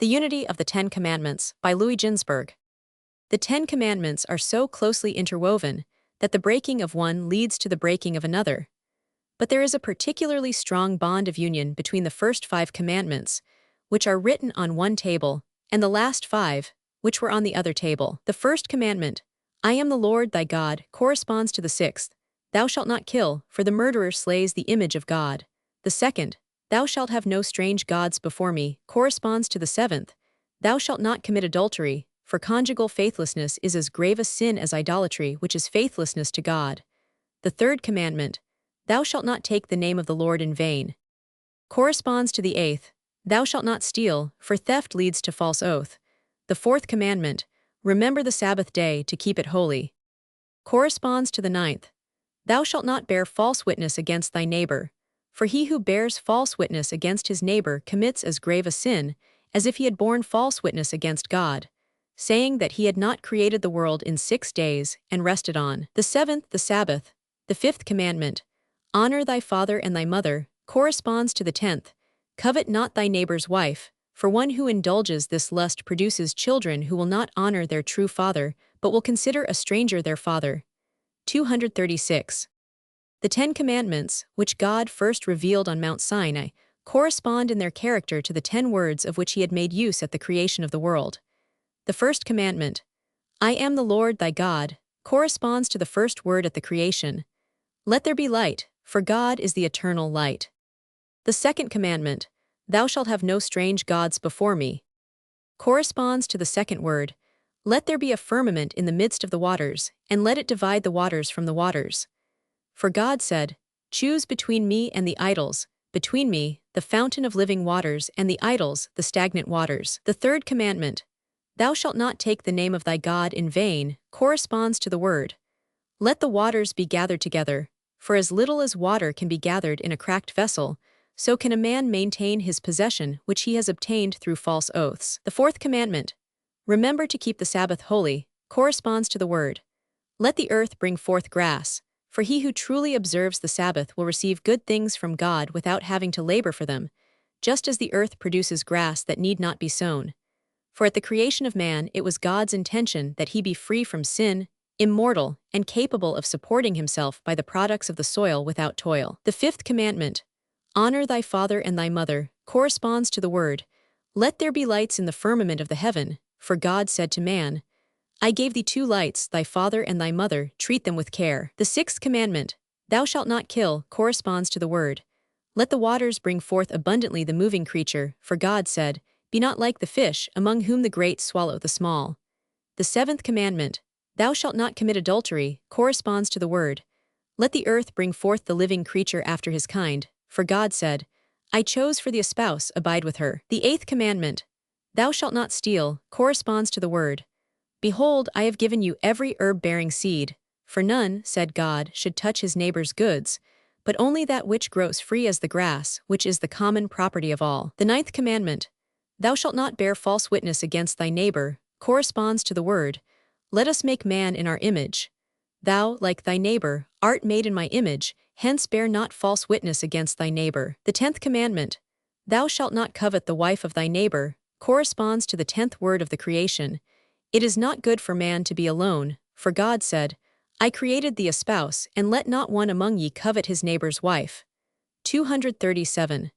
The Unity of the Ten Commandments by Ginzberg. The Ten Commandments are so closely interwoven that the breaking of one leads to the breaking of another. But there is a particularly strong bond of union between the first 5 commandments, which are written on one table, and the last 5, which were on the other table. The first commandment, I am the Lord thy God, corresponds to the 6th, Thou shalt not kill, for the murderer slays the image of God. The second, Thou shalt have no strange gods before me, corresponds to the 7th, Thou shalt not commit adultery, for conjugal faithlessness is as grave a sin as idolatry, which is faithlessness to God. The third commandment, Thou shalt not take the name of the Lord in vain, corresponds to the 8th, Thou shalt not steal, for theft leads to false oath. The fourth commandment, Remember the Sabbath day to keep it holy, corresponds to the 9th, Thou shalt not bear false witness against thy neighbor, for he who bears false witness against his neighbor commits as grave a sin as if he had borne false witness against God, saying that he had not created the world in 6 days and rested on the 7th, the Sabbath. The 5th commandment, Honor thy father and thy mother, corresponds to the 10th, Covet not thy neighbor's wife, for one who indulges this lust produces children who will not honor their true father, but will consider a stranger their father. 236. The 10 Commandments, which God first revealed on Mount Sinai, correspond in their character to the 10 words of which he had made use at the creation of the world. The first commandment, I am the Lord thy God, corresponds to the first word at the creation. Let there be light, for God is the eternal light. The second commandment, Thou shalt have no strange gods before me, corresponds to the second word, Let there be a firmament in the midst of the waters, and let it divide the waters from the waters. For God said, Choose between me and the idols, between me, the fountain of living waters, and the idols, the stagnant waters. The third commandment, Thou shalt not take the name of thy God in vain, corresponds to the word, Let the waters be gathered together, for as little as water can be gathered in a cracked vessel, so can a man maintain his possession which he has obtained through false oaths. The fourth commandment, Remember to keep the Sabbath holy, corresponds to the word, Let the earth bring forth grass, for he who truly observes the Sabbath will receive good things from God without having to labor for them, just as the earth produces grass that need not be sown. For at the creation of man it was God's intention that he be free from sin, immortal, and capable of supporting himself by the products of the soil without toil. The fifth commandment, Honor thy father and thy mother, corresponds to the word, Let there be lights in the firmament of the heaven, for God said to man, I gave thee 2 lights, thy father and thy mother, treat them with care. The sixth commandment, Thou shalt not kill, corresponds to the word, Let the waters bring forth abundantly the moving creature, for God said, Be not like the fish, among whom the great swallow the small. The seventh commandment, Thou shalt not commit adultery, corresponds to the word, Let the earth bring forth the living creature after his kind, for God said, I chose for thee a spouse, abide with her. The eighth commandment, Thou shalt not steal, corresponds to the word, Behold, I have given you every herb-bearing seed, for none, said God, should touch his neighbor's goods, but only that which grows free as the grass, which is the common property of all. The ninth commandment, Thou shalt not bear false witness against thy neighbor, corresponds to the word, Let us make man in our image. Thou, like thy neighbor, art made in my image, hence bear not false witness against thy neighbor. The 10th commandment, Thou shalt not covet the wife of thy neighbor, corresponds to the 10th word of the creation. It is not good for man to be alone, for God said, I created thee a spouse, and let not one among ye covet his neighbor's wife. 237.